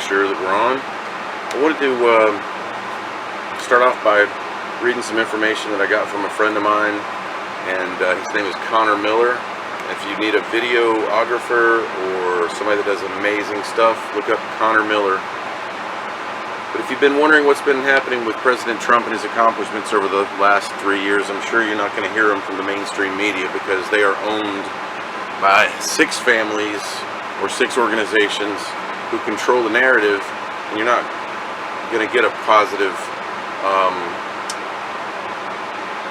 sure that we're on. I wanted to start off by reading some information that I got from a friend of mine, and his name is Connor Miller. If you need a videographer or somebody that does amazing stuff, look up Connor Miller. But if you've been wondering what's been happening with President Trump and his accomplishments over the last 3 years, I'm sure you're not going to hear them from the mainstream media, because they are owned by 6 families or 6 organizations who control the narrative, and you're not going to get a positive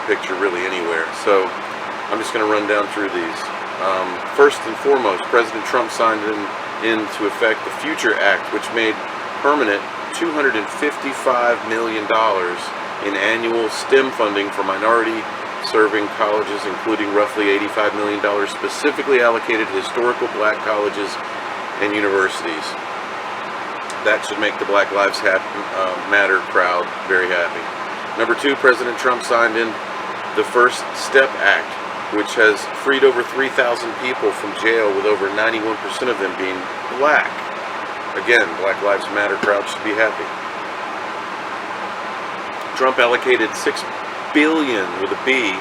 picture really anywhere. So I'm just going to run down through these. First and foremost, President Trump signed into effect the Future Act, which made permanent $255 million in annual STEM funding for minority-serving colleges, including roughly $85 million specifically allocated to historical black colleges and universities. That should make the Black Lives Matter crowd very happy. Number 2, President Trump signed in the First Step Act, which has freed over 3,000 people from jail, with over 91% of them being black. Again, Black Lives Matter crowd should be happy. Trump allocated $6 billion with a B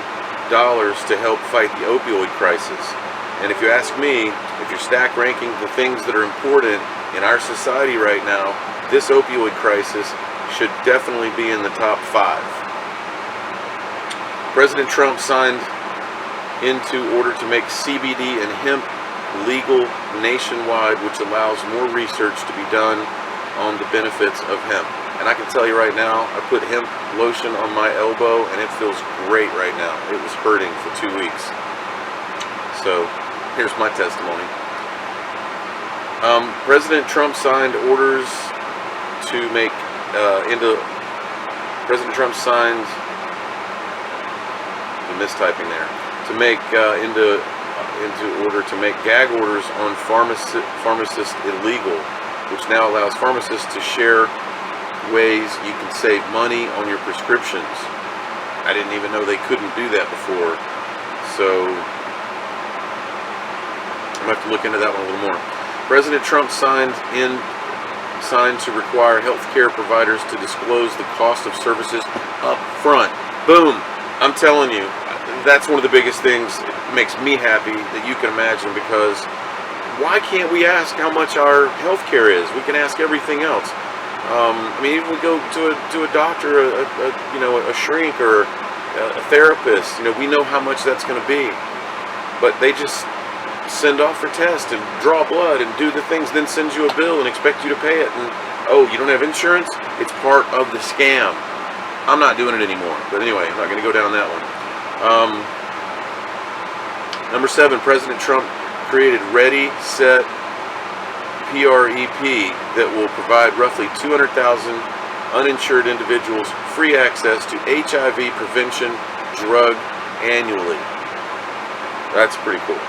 dollars to help fight the opioid crisis. And if you ask me, if you're stack ranking the things that are important in our society right now, this opioid crisis should definitely be in the top 5. President Trump signed into order to make CBD and hemp legal nationwide, which allows more research to be done on the benefits of hemp. And I can tell you right now, I put hemp lotion on my elbow and it feels great right now. It was hurting for 2 weeks. So here's my testimony. President Trump signed orders to make President Trump signed the mistyping there, to make into order to make gag orders on pharmacists illegal, which now allows pharmacists to share ways you can save money on your prescriptions. I didn't even know they couldn't do that before, so I'm going to have to look into that one a little more. President Trump signed to require healthcare providers to disclose the cost of services up front. Boom! I'm telling you, that's one of the biggest things that makes me happy that you can imagine, because why can't we ask how much our health care is? We can ask everything else. I mean, even we go to a doctor, a shrink, or a therapist, we know how much that's going to be. But they just send off for tests and draw blood and do the things, then send you a bill and expect you to pay it. And, oh, you don't have insurance? It's part of the scam. I'm not doing it anymore. But anyway, I'm not going to go down that one. Number 7, President Trump created Ready, Set, PREP that will provide roughly 200,000 uninsured individuals free access to HIV prevention drug annually. That's pretty cool.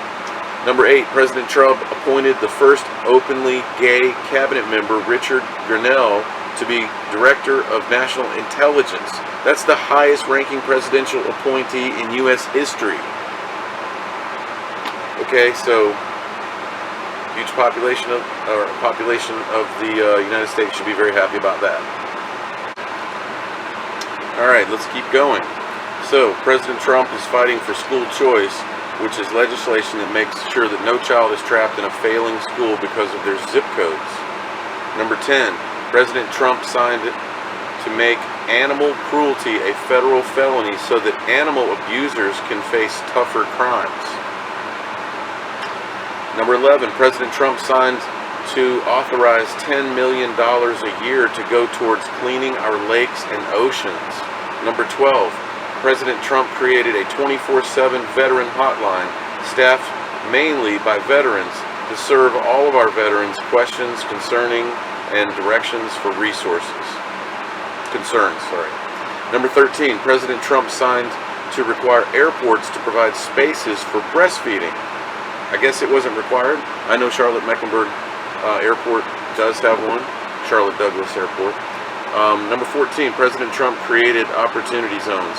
Number 8, President Trump appointed the first openly gay cabinet member, Richard Grenell, to be Director of National Intelligence. That's the highest ranking presidential appointee in U.S. history. Okay, so huge population of the United States should be very happy about that. All right, let's keep going. So President Trump is fighting for school choice, which is legislation that makes sure that no child is trapped in a failing school because of their zip codes. Number 10, President Trump signed to make animal cruelty a federal felony so that animal abusers can face tougher crimes. Number 11, President Trump signed to authorize $10 million a year to go towards cleaning our lakes and oceans. Number 12, President Trump created a 24/7 veteran hotline staffed mainly by veterans to serve all of our veterans questions concerning and directions for concerns. Number 13, President Trump signed to require airports to provide spaces for breastfeeding. I guess it wasn't required. I know Charlotte-Mecklenburg Airport does have one, Charlotte Douglas Airport. Number 14, President Trump created Opportunity Zones.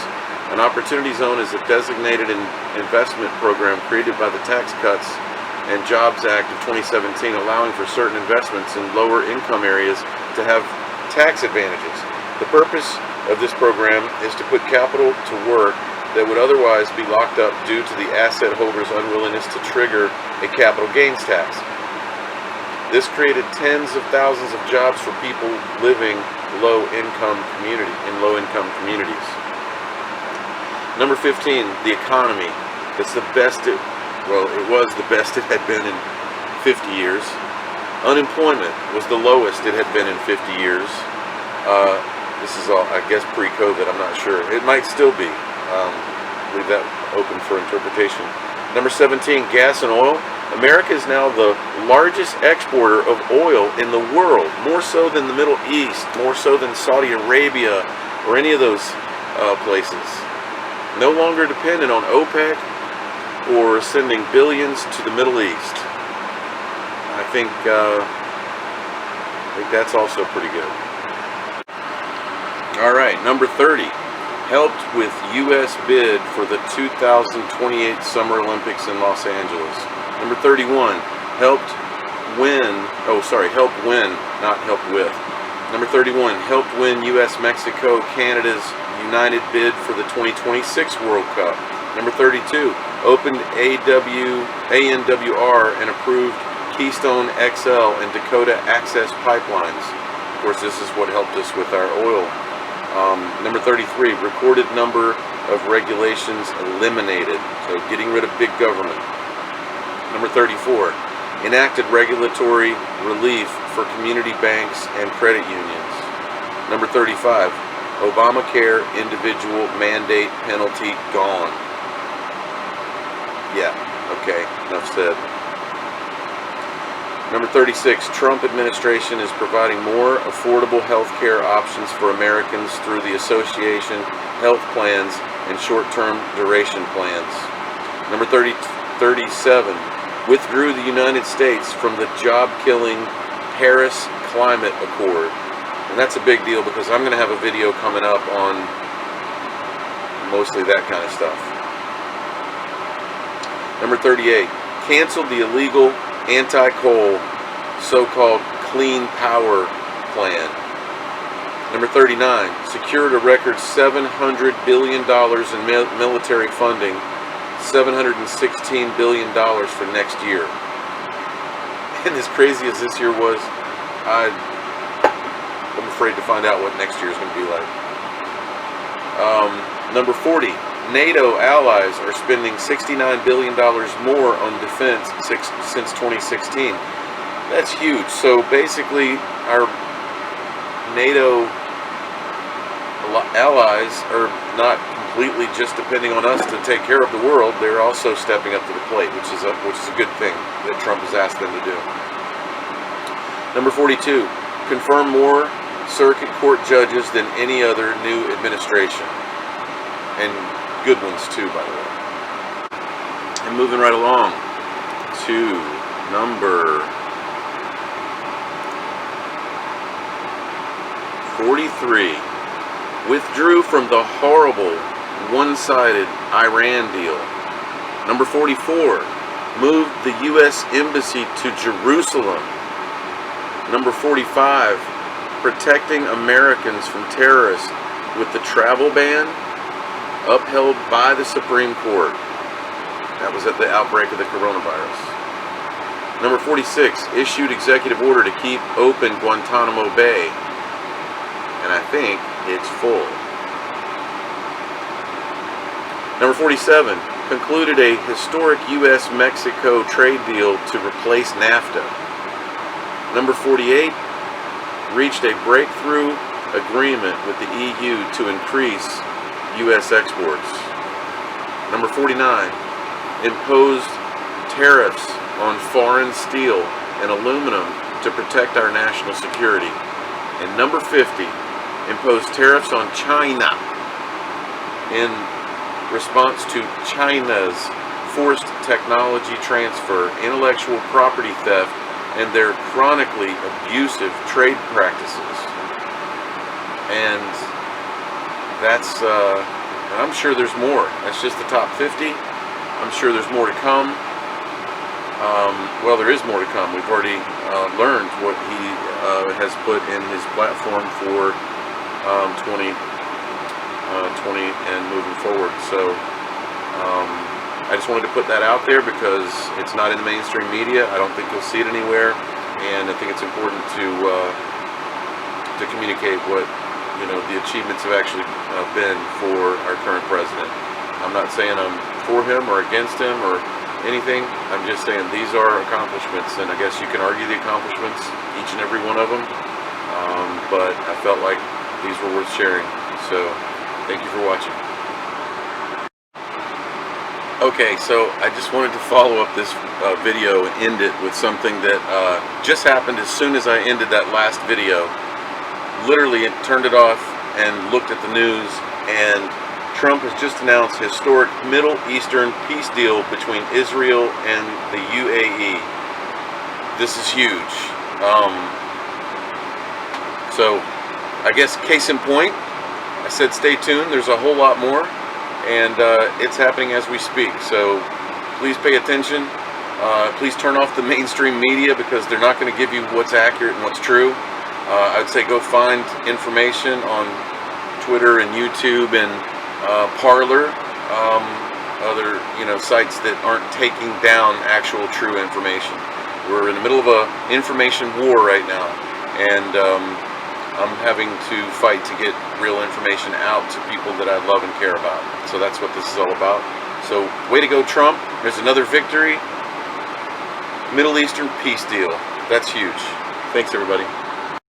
An Opportunity Zone is a designated investment program created by the Tax Cuts and Jobs Act of 2017, allowing for certain investments in lower income areas to have tax advantages. The purpose of this program is to put capital to work that would otherwise be locked up due to the asset holder's unwillingness to trigger a capital gains tax. This created tens of thousands of jobs for people living in low-income communities. Number 15, the economy. It's the best it was the best it had been in 50 years. Unemployment was the lowest it had been in 50 years. This is all, I guess, pre-COVID. I'm not sure. It might still be. Leave that open for interpretation. Number 17, gas and oil. America is now the largest exporter of oil in the world, more so than the Middle East, more so than Saudi Arabia or any of those places. No longer dependent on OPEC or sending billions to the Middle East. I think that's also pretty good. All right, number 30. Helped with U.S. bid for the 2028 Summer Olympics in Los Angeles. Number 31, helped win, not helped with. Number 31, helped win U.S., Mexico, Canada's united bid for the 2026 World Cup. Number 32, opened ANWR and approved Keystone XL and Dakota Access pipelines. Of course, this is what helped us with our oil. Number 33, recorded number of regulations eliminated, so getting rid of big government. Number 34, enacted regulatory relief for community banks and credit unions. Number 35, Obamacare individual mandate penalty gone. Yeah, okay, enough said. Number 36, Trump administration is providing more affordable health care options for Americans through the association, health plans, and short-term duration plans. Number 37, withdrew the United States from the job-killing Paris Climate Accord. And that's a big deal because I'm going to have a video coming up on mostly that kind of stuff. Number 38, canceled the illegal anti-coal so-called Clean Power Plan. Number 39, secured a record $700 billion in military funding, $716 billion for next year. And as crazy as this year was, I'm afraid to find out what next year is going to be like. Number 40, NATO allies are spending $69 billion more on defense since 2016. That's huge. So basically, our NATO allies are not completely just depending on us to take care of the world. They're also stepping up to the plate, which is a good thing that Trump has asked them to do. Number 42, confirm more circuit court judges than any other new administration. And good ones too, by the way. And moving right along to number 43, withdrew from the horrible one-sided Iran deal. Number 44, moved the U.S. Embassy to Jerusalem. Number 45, protecting Americans from terrorists with the travel ban upheld by the Supreme Court. That was at the outbreak of the coronavirus. Number 46, issued executive order to keep open Guantanamo Bay. And I think it's full. Number 47, concluded a historic U.S.-Mexico trade deal to replace NAFTA. Number 48, reached a breakthrough agreement with the EU to increase U.S. exports. Number 49, imposed tariffs on foreign steel and aluminum to protect our national security. And number 50, imposed tariffs on China in response to China's forced technology transfer, intellectual property theft, and their chronically abusive trade practices. And that's, I'm sure there's more. That's just the top 50. I'm sure there's more to come. Well, there is more to come. We've already learned what he has put in his platform for 2020 and moving forward. So I just wanted to put that out there because it's not in the mainstream media. I don't think you'll see it anywhere, and I think it's important to communicate what the achievements have actually been for our current president. I'm not saying I'm for him or against him or anything. I'm just saying these are accomplishments, and I guess you can argue the accomplishments, each and every one of them, but I felt like these were worth sharing. So thank you for watching. Okay, so I just wanted to follow up this video and end it with something that just happened as soon as I ended that last video. Literally turned it off and looked at the news, and Trump has just announced historic Middle Eastern peace deal between Israel and the UAE. This is huge. So I guess case in point, I said stay tuned. There's a whole lot more, and it's happening as we speak. So please pay attention. Please turn off the mainstream media because they're not going to give you what's accurate and what's true. I would say go find information on Twitter and YouTube and Parler, other sites that aren't taking down actual true information. We're in the middle of a information war right now, and I'm having to fight to get real information out to people that I love and care about. So that's what this is all about. So way to go, Trump. There's another victory. Middle Eastern peace deal. That's huge. Thanks, everybody.